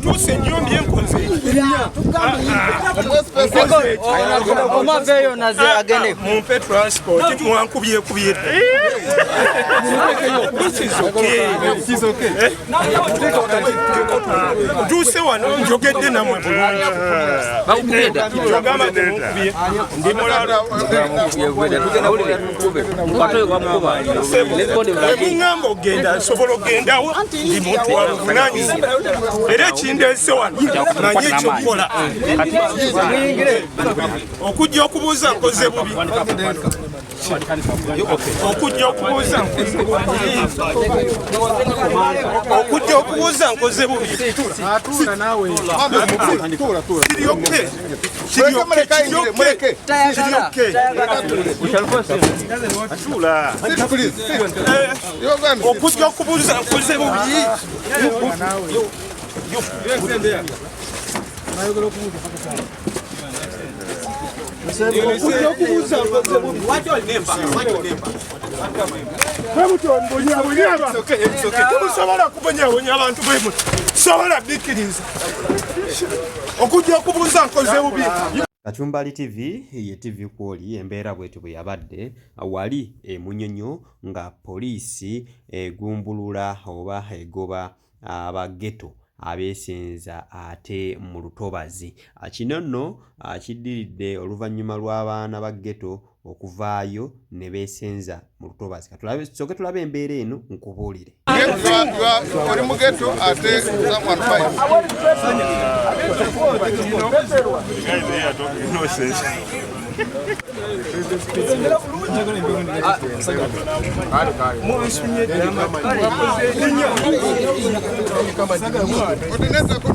Tout seigneur bien conseillé. Comment veut on a gagné? Mon père transport, tu m'as coupé. It's okay. Do say one, you get the number. Era chinde sewa nanye chokola okujja okubuuza nkoze bubi okujja okubuuza nkoze bubi atula nawe okujja okubuuza nkoze bubi Kachumbali TV ye TV kwoli embeera bwetu bwe yabadde wali Munyonyo nga poliisi egumbulula oba egoba abageto abeesenza ate mu lutobazi. Kino nno kiddiridde oluvannyuma lw'abaana ba ghetto okuvaayo ne beesenza mu lutobazi. Soke tulabe embeera eno nkubuulire. Oli mu ghetto ate someone fight.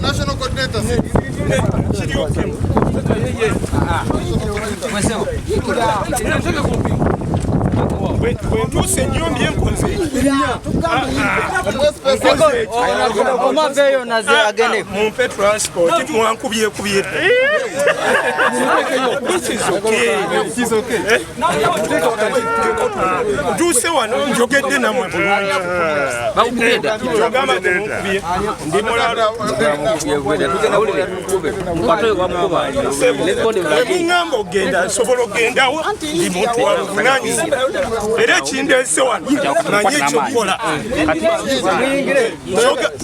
National coordinator. Tout seigneur bien conseillé. Comment veut on a gagné? Mon père transport, tu m'as coupé. It's okay. Do say one, you get the number. Era chinde sewa nanye chokola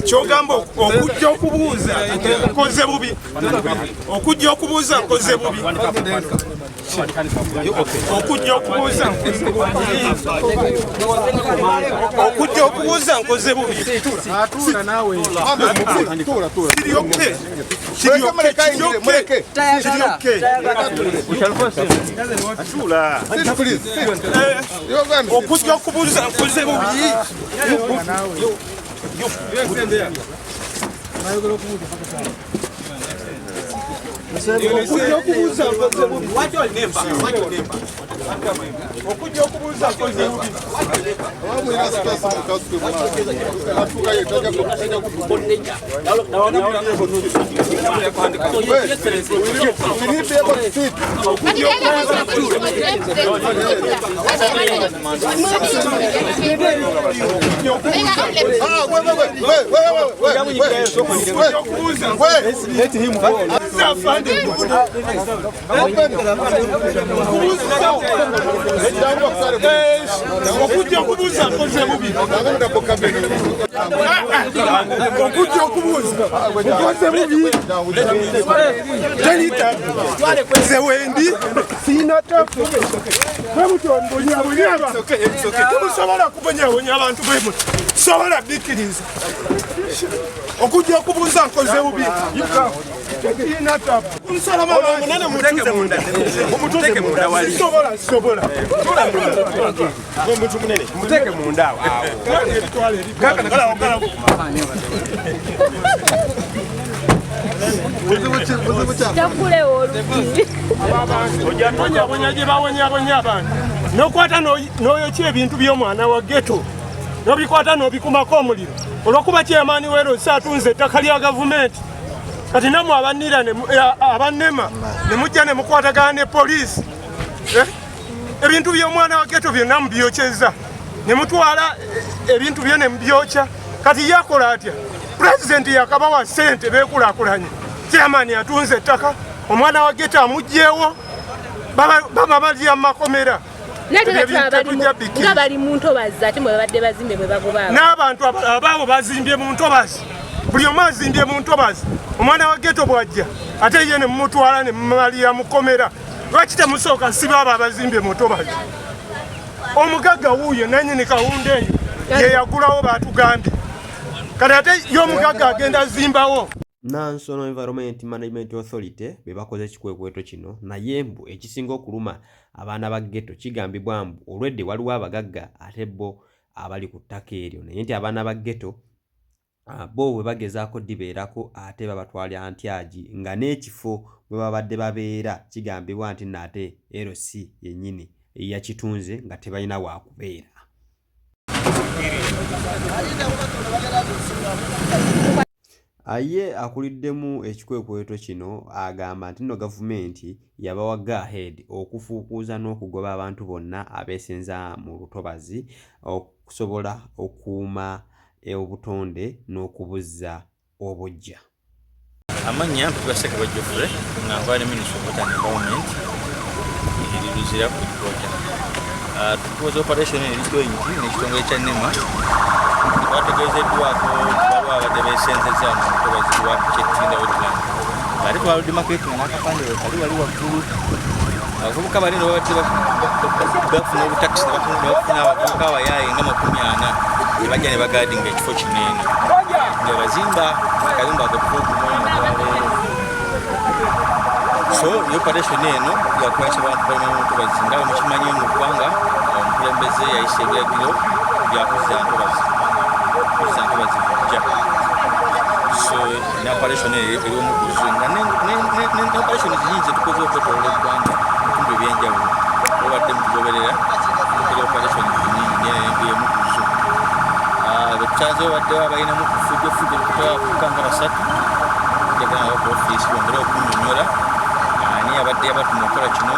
chogamba okujja okubuuza nkoze bubi okujja okubuuza nkoze bubi okujja okubuuza nkoze bubi atula nawe okujja okubuuza nkoze bubi let him go. okujja okubuuza nkoze bubi okujja okubuuza nkoze bubi telita nze wendi siina tafu temusobola kubonyabonya abantu bwe sobola bikkiriza okujja okubuuza nkoze bubi nokwata noyokya ebintu by'omwana wa ghetto nobikwata nobikumako omuliro olwokuba kyemaani wero saatunze ettaka lya gavumenti kati namwe abanira abannema ne mujja ne mukwatagana ne poliisi ebintu by'omwana wa ghetto byonna mubyokyeza ne mutwala ebintu bye ne mubyokya kati yakola atya pulezidenti yakabawa ssente beekulakulanye chairman atunze ettaka omwana wa Geto amugjeewo baba balya mu makomera nga bali mu ntobazi ate mwe babadde bazimbe mwe bagoba n'abantu abaawo bazimbye mu ntobazi buli omu azimbye mu ntobazi omwana wa Geto bw'ajja ate ye ne mumutwala ne mumalira mu komera lwaki temusooka siba abo abazimbye mu ntobazi omugagga wuuyo nannyini kawunda eyo ye yagulawo baatugambye kati ate y'omugagga agenda zimbawo. Nansolo Environment Management Authority be bakoze ekikwekweto kino naye mbu ekisinga okuluma abaana ba Geto kigambibwa mbu olwedde waliwo abagagga ate bo abali ku ttaka eryo naye nti abaana ba Geto bo bwe bagezaako dibeerako ate babatwala Antyaji nga n'ekifo bwe babadde babeera kigambibwa nti nate LC yennyini yakitunze nga tebalina waakubeera. Aye akuliddemu ekikwekweto kino agamba nti nno gavumenti yabawa go ahead okufuukuuza n'okugoba abantu bonna abeesenza mu lutobazi okusobola okuuma obutonde n'okubuza obujja. Amannya mpibaseke bajjofule nga nvaire Ministry of Water and Environment eriruzira ku Rwanda. Tukoze operation eridoyi n'ekitongole kya NEMA twategeezeddwako waliwo abadde beesenzeza mu lutobazi lwa Kyettinda Wetland. Ate twaludde market nga n'akapande kali wali waggulu. Abavubuka bali ne babadde bafuna obutakisi ne bafuna abavubuka abayaaye nga 40 ne bajja ne bagaadinga ekifo kinene nga bazimba akayumba agakuokumwanyatwaleero. So operation eno yakwasa abantu balina omutobazi nga mukimanyi mu ggwanga omukulembeze yayisa ebiragiro byakuza ntobazi bujja. So ne operation eri omukuzu nga ne operation zinyingi tukoze okwetolola eggwanga ebitundu ebyenjawulo obadde mukugoberera tukira operation nyingi emukuzu. Betusanze obadde abalinamu kufujjofujo okutwala nga 3 tegana office bongera okunyonyola ani abadde abatuma okola kino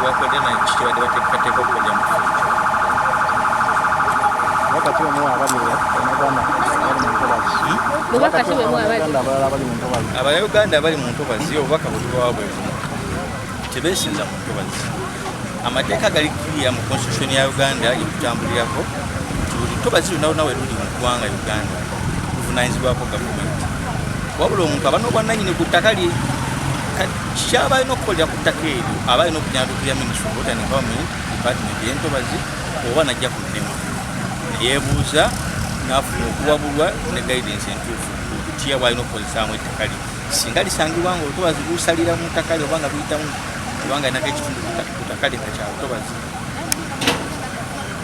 bakodde na kikibadde bateekateeka okukolera mu kifo kyo. Abayuganda abali mu ntobazi obubaka bwetubawabwe tebeesinza mu ntobazi. Amateeka gali kiriya mu constitution ya Uganda yekutambulirako buli ntobazi lunawe luli mu ggwanga Uganda luvunaanyizibwako gavumenti. Wabula omuntu aba n'obwannannyini ku ttaka lye kyaba alina okukolera ku ttaka eryo aba alina okunyandukira Ministry of Water and Environment Department y'entobazi oba najja ku NEMA yeebuuza n'afuna okuwabulwa ne guidance entuufu kya bw'alina okukozesaamu ettaka lye. Singa lisangibwa nga olutobazi lusalira mu ttaka lye oba nga luyitamu kubanga alinako ekitundu ku ttaka lye kya lutobazi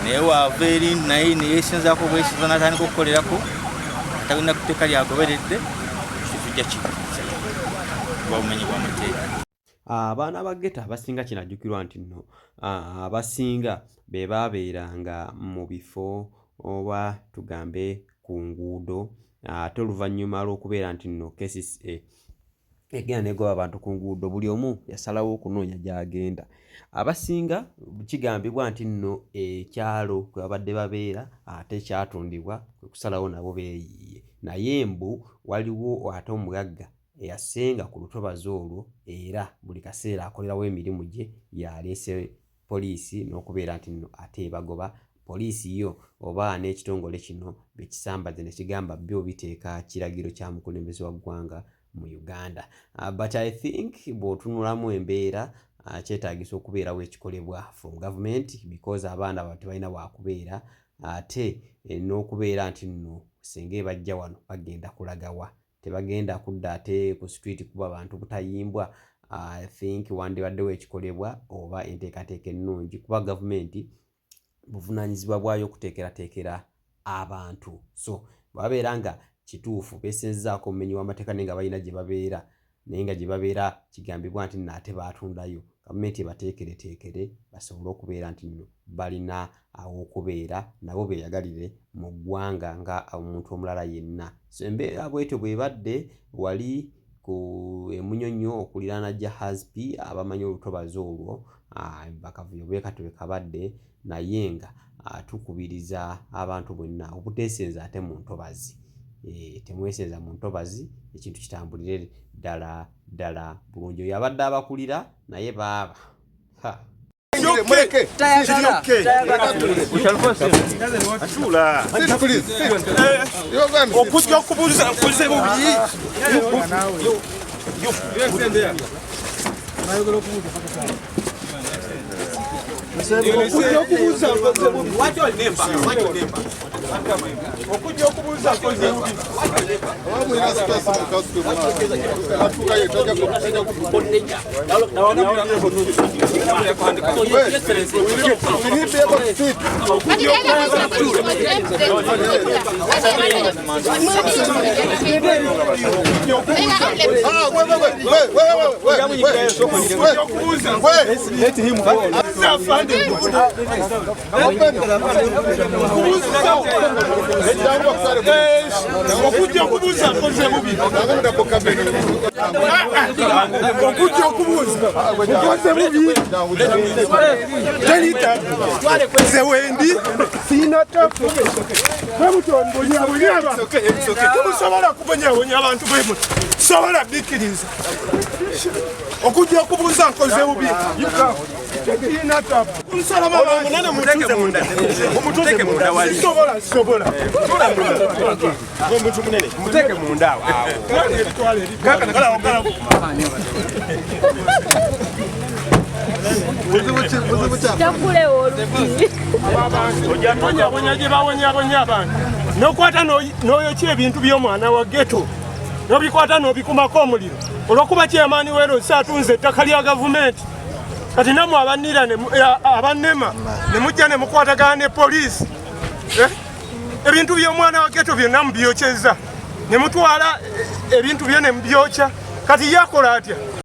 naye waava eri naye neyeesinzaako bwesiza n'atandika okukolerako atalina ku tteka lyagoberedde kitujja kikiriza lwabumenyi bw'amateeka. Abaana ba Geto abasinga kinajjukirwa nti nno abasinga be baabeeranga mu bifo oba tugambe ku nguudo ate oluvannyuma lw'okubeera nti nno KCCA egenda negoba abantu ku nguudo buli omu yasalawo okunoonya gy'agenda. Abasinga kigambibwa nti nno ekyalo kwe babadde babeera ate kyatundibwa kwe kusalawo nabo beeyiye naye mbu waliwo ate omugagga eyasenga ku lutobazi olwo era buli kaseera akolerawo emirimu gye yaleese poliisi n'okubeera nti nno ate ebagoba poliisi yo oba n'ekitongole kino bekisambaze ne kigamba byo biteeka kiragiro kya mukulembeze wa ggwanga mu Uganda. But I think bw'otunulamu embeera kyetaagisa okubeerawo ekikolebwa from government because abaana abo tebalina waakubeera ate n'okubeera nti nno singa bajja wano bagenda kulagawa tebagenda kudda ate ku street kuba abantu butayimbwa. I think wandibaddewo ekikolebwa oba enteekateeka ennungi kuba gavumenti buvunaanyizibwa bwayo okuteekerateekera abantu. So babeera nga kituufu beesenzaako omumenyi w'amateeka naye nga balina gye babeera naye nga gye babeera kigambibwa nti nate baatundayo gavumenti ebateekereteekere basobole okubeera nti nno balina aw'okubeera nabo beeyagalire mu ggwanga nga omuntu omulala yenna. So embeera bwetyo bwebadde wali ku Emunyonyo okuliraana Jahazi P abamanyi olutobazi olwo bakavuyo beekatebe kabadde naye nga tukubiriza abantu bonna obuteesenza ate mu ntobazi. Temwesenza mu ntobazi, ekintu kitambulire ddala bulungi. Oyo abadde abakulira naye baaba okujja okubuuza nkoze bubi okujja okubuuza nkoze bubi okujja okubuuza nkoze bubi nze wendi siina tafu temusobola kubonyabonya abantu bwemu sobola bikkiriza okujja okubuuza nkoze bubi onyabonya gye bawonyabonya abantu nokwata noyokya ebintu by'omwana wa ghetto nobikwata nobikumako omuliro olwokuba kyamaani weerosi atunze ettaka lya gavumenti. Kati namwe abannema ne mujja ne mukwatagana ne poliisi ebintu by'omwana wa ghetto byonna mubyokyeza ne mutwala ebintu bye ne mubyokya. Kati yakola atya?